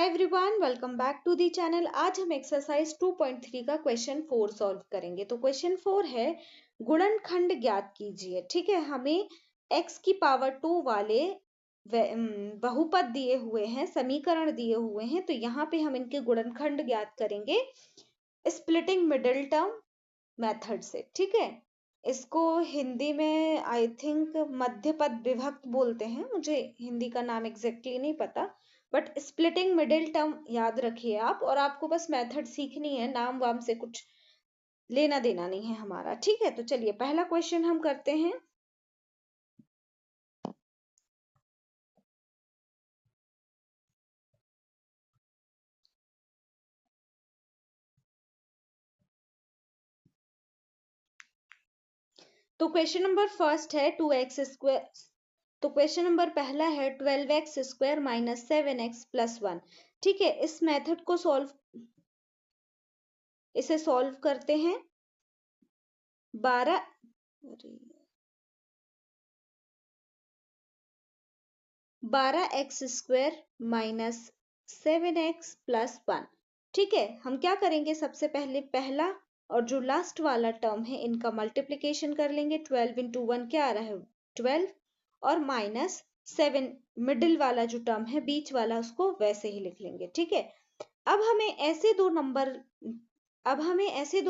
Hi everyone, welcome back to the channel. आज हम exercise 2.3 का क्वेश्चन 4 सॉल्व करेंगे। तो क्वेश्चन 4 है गुणनखंड ज्ञात कीजिए। ठीक है, हमें x की पावर 2 वाले बहुपद दिए हुए हैं, समीकरण दिए हुए हैं। तो यहाँ पे हम इनके गुणनखंड ज्ञात करेंगे स्प्लिटिंग मिडिल टर्म मेथड से। ठीक है, इसको हिंदी में आई थिंक मध्यपद विभक्त बोलते हैं, मुझे हिंदी का नाम एग्जैक्टली नहीं पता, बट स्प्लिटिंग मिडिल टर्म याद रखिए आप। और आपको बस मेथड सीखनी है, नाम वाम से कुछ लेना देना नहीं है हमारा। ठीक है, तो चलिए पहला क्वेश्चन हम करते हैं। तो क्वेश्चन नंबर फर्स्ट है 2x स्क्वायर। तो क्वेश्चन नंबर पहला है 12x square minus 7x plus 1। ठीक है, इस मेथड को इसे सॉल्व करते हैं। 12x square minus 7x plus 1। ठीक है, हम क्या करेंगे, सबसे पहले पहला और जो लास्ट वाला टर्म है इनका मल्टीप्लिकेशन कर लेंगे। 12 इंटू 1 क्या आ रहा है 12, और माइनस 7 मिडिल वाला जो टर्म है बीच वाला, उसको वैसे ही लिख लेंगे। ठीक है, अब हमें ऐसे दो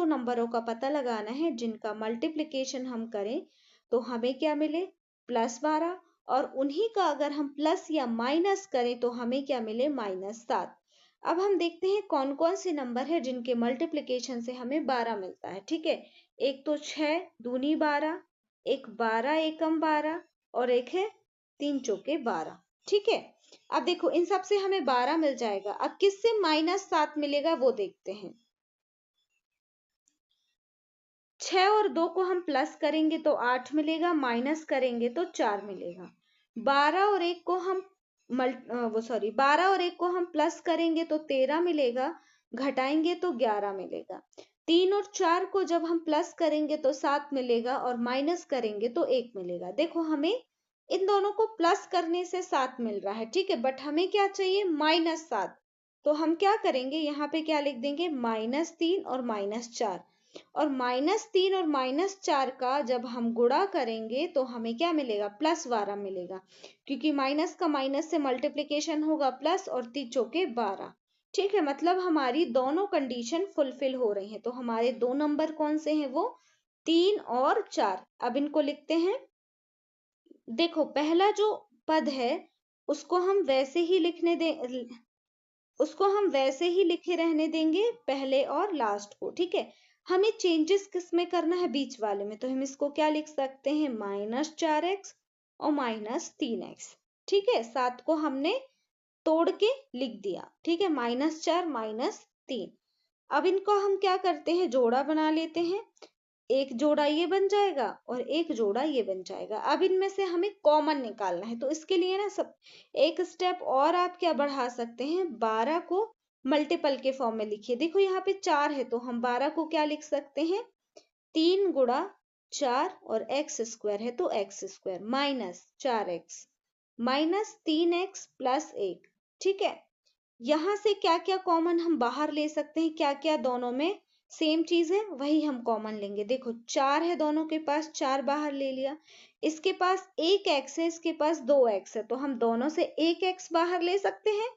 नंबरों का पता लगाना है जिनका मल्टीप्लिकेशन हम करें तो हमें क्या मिले +12, और उन्हीं का अगर हम प्लस या माइनस करें तो हमें क्या मिले -7। अब हम देखते हैं कौन कौन से नंबर है जिनके मल्टीप्लिकेशन से हमें 12 मिलता है। ठीक है, एक तो 6 दूनी 12, एक 12 एकम 12, और एक है 3 चौके 12। ठीक है, अब देखो इन सब से हमें 12 मिल जाएगा। अब किससे -7 मिलेगा वो देखते हैं। 6 और 2 को हम प्लस करेंगे तो 8 मिलेगा, माइनस करेंगे तो 4 मिलेगा। 12 और 1 को हम 12 और 1 को हम प्लस करेंगे तो 13 मिलेगा, घटाएंगे तो 11 मिलेगा। 3 और 4 को जब हम प्लस करेंगे तो 7 मिलेगा, और माइनस करेंगे तो 1 मिलेगा। देखो हमें इन दोनों को प्लस करने से 7 मिल रहा है। ठीक है, बट हमें क्या चाहिए -7। तो हम क्या करेंगे, यहाँ पे क्या लिख देंगे -3 और -4। और -3 और -4 का जब हम गुणा करेंगे तो हमें क्या मिलेगा +12 मिलेगा, क्योंकि माइनस का माइनस से मल्टीप्लिकेशन होगा प्लस, और 3 चौके 12। ठीक है, मतलब हमारी दोनों कंडीशन फुलफिल हो रही हैं। तो हमारे दो नंबर कौन से हैं, वो 3 और 4। अब इनको लिखते हैं। देखो पहला जो पद है उसको हम वैसे ही लिखे रहने देंगे, पहले और लास्ट को। ठीक है, हमें चेंजेस किस में करना है, बीच वाले में। तो हम इसको क्या लिख सकते हैं -4x और -3x। ठीक है, 7 को हमने तोड़ के लिख दिया। ठीक है, -4 -3। अब इनको हम क्या करते हैं, जोड़ा बना लेते हैं। एक जोड़ा ये बन जाएगा और एक जोड़ा ये बन जाएगा। अब इनमें से हमें कॉमन निकालना है, तो इसके लिए ना सब एक स्टेप और आप क्या बढ़ा सकते हैं, 12 को मल्टीपल के फॉर्म में लिखिए। देखो यहाँ पे 4 है तो हम 12 को क्या लिख सकते हैं, 3 गुणा 4, और x स्क्वायर है तो x square -4x -3x plus 1। ठीक है, यहाँ से क्या क्या कॉमन हम बाहर ले सकते हैं, क्या क्या दोनों में सेम चीज है वही हम कॉमन लेंगे। देखो 4 है दोनों के पास, 4 बाहर ले लिया। इसके पास 1x है, इसके पास 2x है, तो हम दोनों से 1x बाहर ले सकते हैं।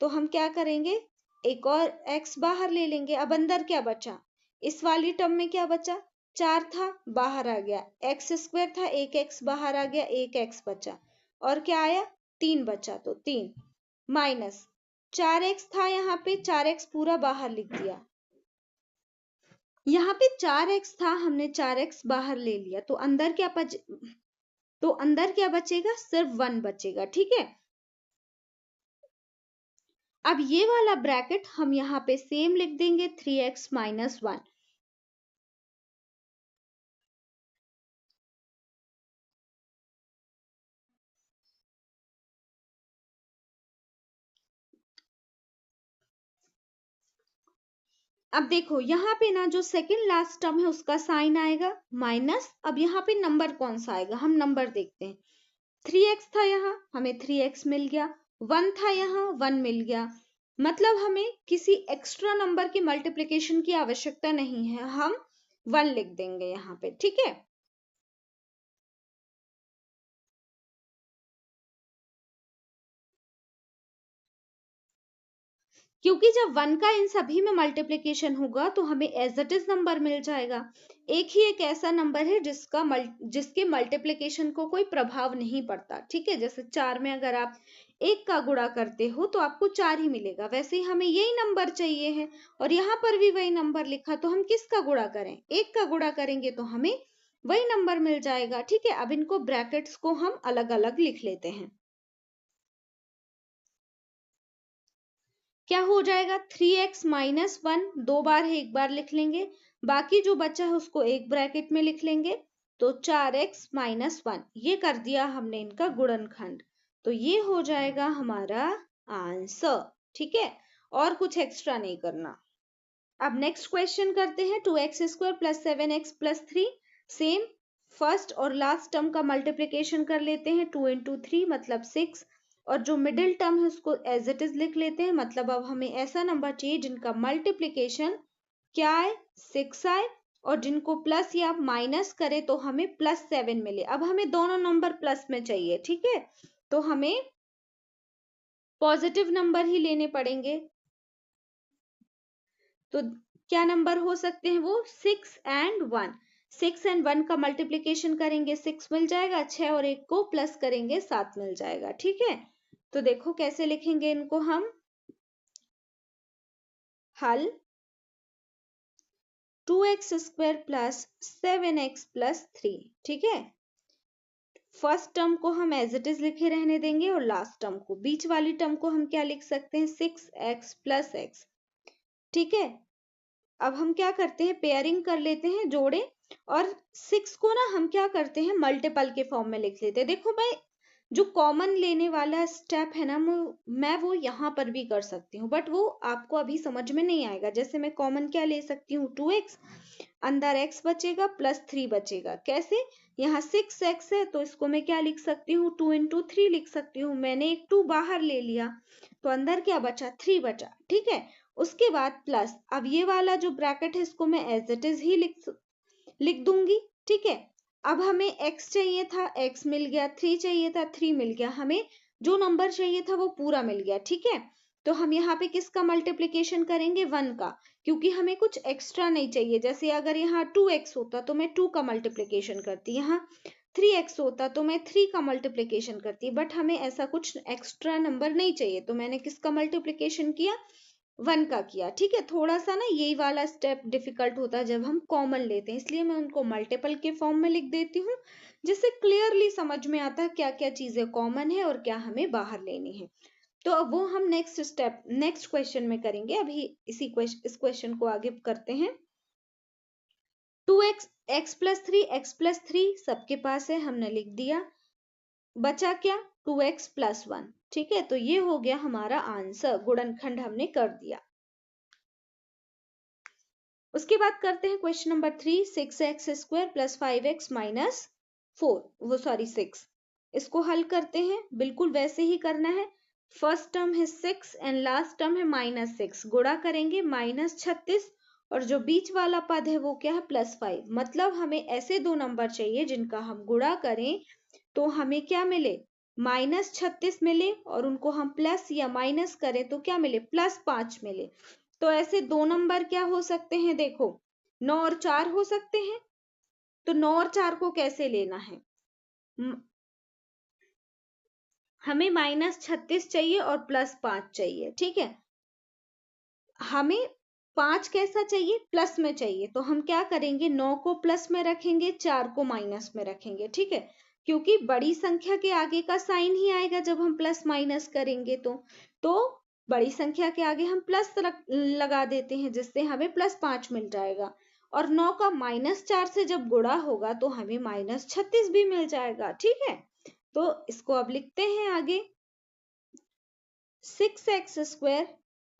तो हम क्या करेंगे, एक और x बाहर ले लेंगे। अब अंदर क्या बचा, इस वाली टर्म में क्या बचा, 4 था बाहर आ गया, x स्क्वायर था, 1x बाहर आ गया, 1x बचा, और क्या आया 3 बचा, तो 3 माइनस 4x था, यहाँ पे 4x पूरा बाहर लिख दिया। यहाँ पे 4x था, हमने 4x बाहर ले लिया, तो अंदर क्या बचेगा, सिर्फ 1 बचेगा। ठीक है, अब ये वाला ब्रैकेट हम यहाँ पे सेम लिख देंगे 3x - 1। अब देखो यहाँ पे ना जो सेकंड लास्ट टर्म है उसका साइन आएगा माइनस। अब यहाँ पे नंबर कौन सा आएगा, हम नंबर देखते हैं। 3x था यहाँ, हमें 3x मिल गया, 1 था यहाँ, 1 मिल गया। मतलब हमें किसी एक्स्ट्रा नंबर की मल्टीप्लिकेशन की आवश्यकता नहीं है, हम 1 लिख देंगे यहाँ पे, ठीक है। क्योंकि जब 1 का इन सभी में मल्टीप्लिकेशन होगा तो हमें एज इट इज नंबर मिल जाएगा। एक ही एक ऐसा नंबर है जिसके मल्टीप्लिकेशन को कोई प्रभाव नहीं पड़ता, ठीक है। जैसे 4 में अगर आप 1 का गुणा करते हो तो आपको 4 ही मिलेगा, वैसे ही हमें यही नंबर चाहिए है और यहाँ पर भी वही नंबर लिखा, तो हम किसका गुणा करें, 1 का गुणा करेंगे तो हमें वही नंबर मिल जाएगा, ठीक है। अब इनको ब्रैकेट्स को हम अलग अलग लिख लेते हैं। क्या हो जाएगा, 3x माइनस 1, 2 बार है, 1 बार लिख लेंगे, बाकी जो बचा है उसको एक ब्रैकेट में लिख लेंगे, तो 4x माइनस 1, ये कर दिया हमने इनका गुणनखंड, तो ये हो जाएगा हमारा आंसर, ठीक है। और कुछ एक्स्ट्रा नहीं करना। अब नेक्स्ट क्वेश्चन करते हैं, 2x square plus 7x plus 3, same first और लास्ट टर्म का मल्टीप्लीकेशन कर लेते हैं, 2 इंटू 3 मतलब 6, और जो मिडिल टर्म है उसको एज इट इज लिख लेते हैं। मतलब अब हमें ऐसा नंबर चाहिए जिनका मल्टीप्लीकेशन क्या है, 6 आए, और जिनको प्लस या माइनस करे तो हमें प्लस 7 मिले। अब हमें दोनों नंबर प्लस में चाहिए, ठीक है, तो हमें पॉजिटिव नंबर ही लेने पड़ेंगे। तो क्या नंबर हो सकते हैं वो, 6 एंड 1। 6 एंड 1 का मल्टीप्लीकेशन करेंगे 6 मिल जाएगा, 6 और 1 को प्लस करेंगे 7 मिल जाएगा, ठीक है। तो देखो कैसे लिखेंगे इनको हम, हल 2x square plus 7x plus 3, ठीक है। फर्स्ट टर्म को हम एज इट इज लिखे रहने देंगे और लास्ट टर्म को, बीच वाली टर्म को हम क्या लिख सकते हैं, 6x प्लस x, ठीक है। अब हम क्या करते हैं, पेयरिंग कर लेते हैं, जोड़े, और 6 को ना हम क्या करते हैं, मल्टीपल के फॉर्म में लिख लेते हैं। देखो मैं जो कॉमन लेने वाला स्टेप है ना, मैं वो यहाँ पर भी कर सकती हूँ, बट वो आपको अभी समझ में नहीं आएगा। जैसे मैं कॉमन क्या ले सकती हूँ, 2x, अंदर x बचेगा प्लस 3 बचेगा, कैसे, यहाँ 6x है तो इसको मैं क्या लिख सकती हूँ, 2 इंटू 3 लिख सकती हूँ। मैंने एक 2 बाहर ले लिया तो अंदर क्या बचा, 3 बचा, ठीक है। उसके बाद प्लस, अब ये वाला जो ब्रैकेट है इसको मैं एज इट इज ही लिख दूंगी, ठीक है। अब हमें x चाहिए था, x मिल गया, 3 चाहिए था, 3 मिल गया, हमें जो नंबर चाहिए था वो पूरा मिल गया, ठीक है। तो हम यहाँ पे किसका मल्टीप्लीकेशन करेंगे, 1 का, क्योंकि हमें कुछ एक्स्ट्रा नहीं चाहिए। जैसे अगर यहाँ 2x होता तो मैं 2 का मल्टीप्लीकेशन करती, यहाँ 3x होता तो मैं 3 का मल्टीप्लीकेशन करती, बट हमें ऐसा कुछ एक्स्ट्रा नंबर नहीं चाहिए, तो मैंने किसका मल्टीप्लीकेशन किया, 1 का किया, ठीक है। थोड़ा सा ना यही वाला स्टेप डिफिकल्ट होता है जब हम कॉमन लेते हैं, इसलिए मैं उनको मल्टीपल के फॉर्म में लिख देती हूँ, जिससे क्लियरली समझ में आता है क्या क्या चीजें कॉमन है और क्या हमें बाहर लेनी है। तो अब वो हम नेक्स्ट स्टेप नेक्स्ट क्वेश्चन में करेंगे। अभी इस क्वेश्चन को आगे करते हैं। 2x, x plus 3, x plus 3 सबके पास है, हमने लिख दिया, बचा क्या, 2x प्लस 1, ठीक है। तो ये हो गया हमारा आंसर, गुणनखंड हमने कर दिया। उसके बाद करते हैं question number 3, 6x square plus 5x minus 4, वो सॉरी 6, इसको हल करते हैं। बिल्कुल वैसे ही करना है, फर्स्ट टर्म है 6 एंड लास्ट टर्म है माइनस 6, गुणा करेंगे -36, और जो बीच वाला पद है वो क्या है, +5। मतलब हमें ऐसे दो नंबर चाहिए जिनका हम गुणा करें तो हमें क्या मिले, -36 मिले, और उनको हम प्लस या माइनस करें तो क्या मिले, +5 मिले। तो ऐसे दो नंबर क्या हो सकते हैं, देखो 9 और 4 हो सकते हैं। तो 9 और 4 को कैसे लेना है, हमें -36 चाहिए और +5 चाहिए, ठीक है। हमें 5 कैसा चाहिए, प्लस में चाहिए, तो हम क्या करेंगे, 9 को प्लस में रखेंगे, 4 को माइनस में रखेंगे, ठीक है। क्योंकि बड़ी संख्या के आगे का साइन ही आएगा जब हम प्लस माइनस करेंगे, तो बड़ी संख्या के आगे हम प्लस लगा देते हैं, जिससे हमें +5 मिल जाएगा। और 9 का -4 से जब गुणा होगा तो हमें -36 भी मिल जाएगा, ठीक है। तो इसको अब लिखते हैं आगे, 6x square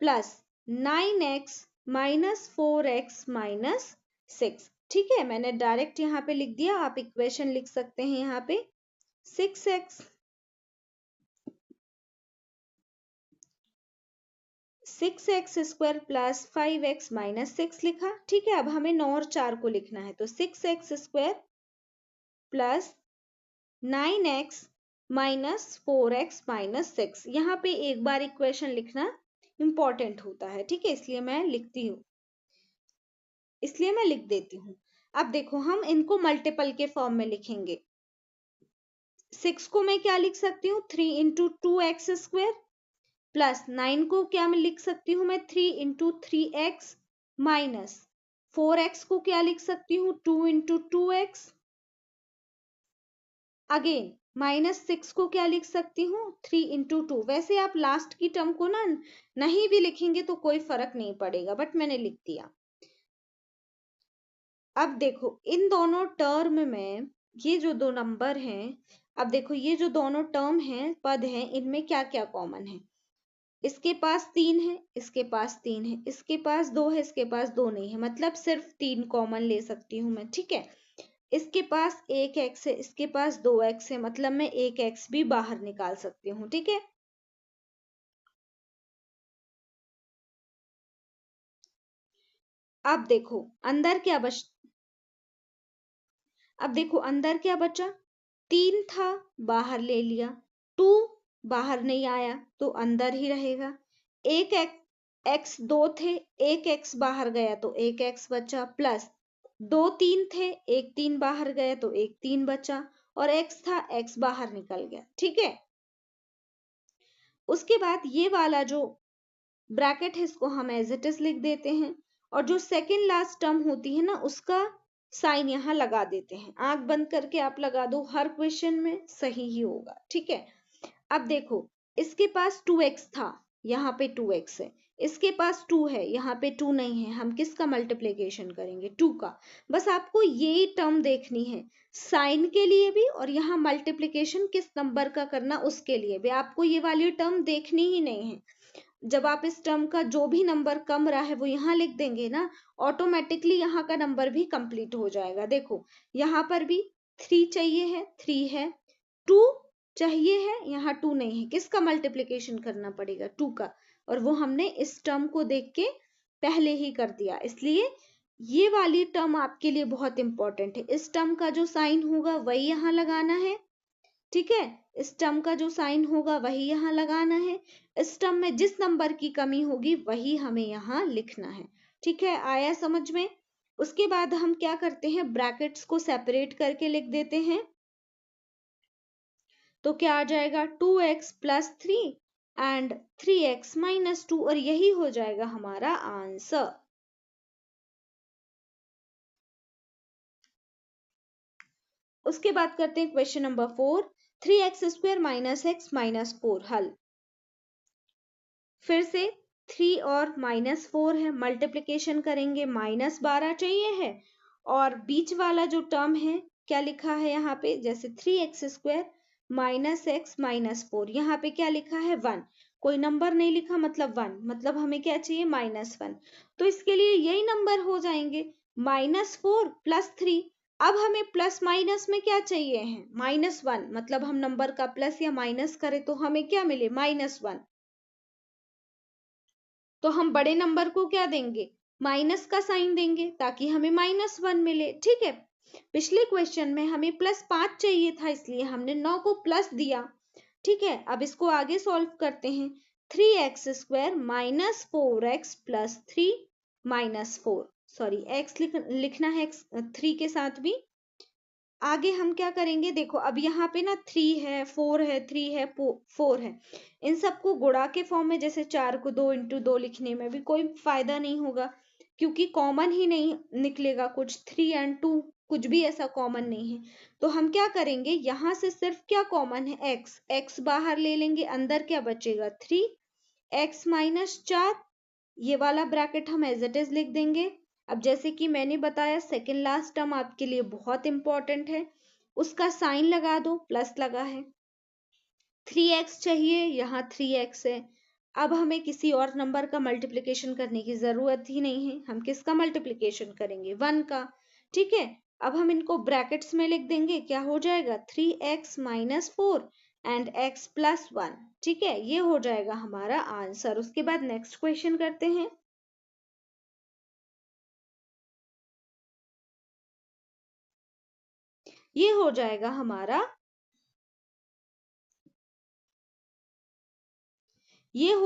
plus 9x minus 4x minus 6, ठीक है। मैंने डायरेक्ट यहाँ पे लिख दिया, आप इक्वेशन लिख सकते हैं यहाँ पे, 6x 6x² plus 5x minus 6 लिखा। ठीक है, अब हमें 9 और 4 को लिखना है, तो 6x² plus 9x minus 4x minus 6। यहाँ पे एक बार इक्वेशन लिखना इंपॉर्टेंट होता है, ठीक है, इसलिए मैं लिख देती हूँ। अब देखो, हम इनको मल्टीपल के फॉर्म में लिखेंगे। 6 को मैं क्या लिख सकती हूँ, 3 इंटू 2x² प्लस 9 को क्या मैं लिख सकती हूँ, मैं 3 इंटू 3x माइनस 4x को क्या लिख सकती हूँ, 2 इंटू 2x अगेन माइनस 6 को क्या लिख सकती हूँ, 3 इंटू 2। वैसे आप लास्ट की टर्म को ना नहीं भी लिखेंगे तो कोई फर्क नहीं पड़ेगा, बट मैंने लिख दिया। अब देखो, इन दोनों टर्म में ये जो दो नंबर हैं, अब देखो ये जो दोनों टर्म हैं, पद हैं, इनमें क्या क्या कॉमन है। इसके पास 3 है, इसके पास 3 है, इसके पास 2 है, इसके पास 2 नहीं है, मतलब सिर्फ 3 कॉमन ले सकती हूँ मैं। ठीक है, इसके पास 1x है, इसके पास 2x है, मतलब मैं 1x भी बाहर निकाल सकती हूँ। ठीक है, अब देखो अंदर क्या अब देखो अंदर क्या बचा, 3 था, बाहर ले लिया, 2 बाहर नहीं आया तो अंदर ही रहेगा। एक x 2 थे, एक x बाहर गया तो एक x बचा, प्लस 2 3 थे, एक 3 बाहर गया तो एक 3 बचा, और x था, x बाहर निकल गया। ठीक है, उसके बाद ये वाला जो ब्रैकेट है इसको हम एज इट इज लिख देते हैं, और जो सेकेंड लास्ट टर्म होती है ना उसका साइन यहाँ लगा देते हैं। आंख बंद करके आप लगा दो, हर क्वेश्चन में सही ही होगा। ठीक है, अब देखो इसके पास 2x था, यहाँ पे 2x है, इसके पास 2 है, यहाँ पे 2 नहीं है, हम किसका मल्टीप्लीकेशन करेंगे, 2 का। बस आपको यही टर्म देखनी है, साइन के लिए भी और यहाँ मल्टीप्लीकेशन किस नंबर का करना उसके लिए भी। आपको ये वाली टर्म देखनी ही नहीं है। जब आप इस टर्म का जो भी नंबर कम रहा है वो यहाँ लिख देंगे ना, ऑटोमेटिकली यहाँ का नंबर भी कंप्लीट हो जाएगा। देखो यहाँ पर भी 3 चाहिए है, 3 है, 2 चाहिए है, यहाँ 2 नहीं है, किसका मल्टीप्लीकेशन करना पड़ेगा, 2 का, और वो हमने इस टर्म को देख के पहले ही कर दिया। इसलिए ये वाली टर्म आपके लिए बहुत इंपॉर्टेंट है। इस टर्म का जो साइन होगा वही यहाँ लगाना है। ठीक है, इस टर्म का जो साइन होगा वही यहाँ लगाना है। इस टर्म में जिस नंबर की कमी होगी वही हमें यहाँ लिखना है। ठीक है, आया समझ में। उसके बाद हम क्या करते हैं, ब्रैकेट्स को सेपरेट करके लिख देते हैं। तो क्या आ जाएगा, 2x plus 3 and 3x minus 2, और यही हो जाएगा हमारा आंसर। उसके बाद करते हैं question number 4, 3x² minus x minus 4 हल। फिर से 3 और माइनस 4 है, मल्टीप्लीकेशन करेंगे, माइनस 12 चाहिए है, और बीच वाला जो टर्म है क्या लिखा है यहाँ पे, जैसे 3x² माइनस x माइनस 4, यहाँ पे क्या लिखा है 1, कोई नंबर नहीं लिखा, मतलब 1, मतलब हमें क्या चाहिए, -1। तो इसके लिए यही नंबर हो जाएंगे, -4 प्लस 3। अब हमें प्लस माइनस में क्या चाहिए है, -1, मतलब हम नंबर का प्लस या माइनस करें तो हमें क्या मिले, -1। तो हम बड़े नंबर को क्या देंगे, माइनस का साइन देंगे ताकि हमें -1 मिले। ठीक है, पिछले क्वेश्चन में हमें +5 चाहिए था, इसलिए हमने 9 को प्लस दिया। ठीक है, अब इसको आगे सॉल्व करते हैं। 3x² minus 4x plus 3 minus 4, sorry x लिखना है 3 के साथ भी। आगे हम क्या करेंगे, देखो अब यहाँ पे ना 3 है, 4 है, 3 है, 4 है, इन सबको गुणा के फॉर्म में, जैसे 4 को 2 इंटू 2 लिखने में भी कोई फायदा नहीं होगा, क्योंकि कॉमन ही नहीं निकलेगा कुछ, 3 एंड 2 कुछ भी ऐसा कॉमन नहीं है। तो हम क्या करेंगे, यहाँ से सिर्फ क्या कॉमन है, x बाहर ले लेंगे, अंदर क्या बचेगा 3, x माइनस 4, ये वाला ब्रैकेट हम एज इट इज लिख देंगे। अब जैसे कि मैंने बताया सेकेंड लास्ट टर्म आपके लिए बहुत इंपॉर्टेंट है, उसका साइन लगा दो, प्लस लगा है, 3x चाहिए, यहाँ 3x है। अब हमें किसी और नंबर का मल्टीप्लिकेशन करने की जरूरत ही नहीं है, हम किसका मल्टीप्लिकेशन करेंगे, 1 का। ठीक है, अब हम इनको ब्रैकेट्स में लिख देंगे, क्या हो जाएगा 3x minus 4 and x plus 1। ठीक है, ये हो जाएगा हमारा आंसर। उसके बाद नेक्स्ट क्वेश्चन करते हैं। ये हो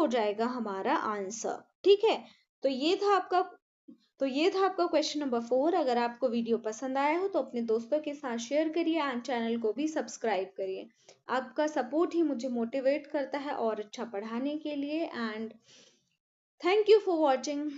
जाएगा हमारा आंसर। ठीक है, तो ये था आपका क्वेश्चन नंबर 4। अगर आपको वीडियो पसंद आया हो तो अपने दोस्तों के साथ शेयर करिए एंड चैनल को भी सब्सक्राइब करिए। आपका सपोर्ट ही मुझे मोटिवेट करता है और अच्छा पढ़ाने के लिए। And thank you for watching.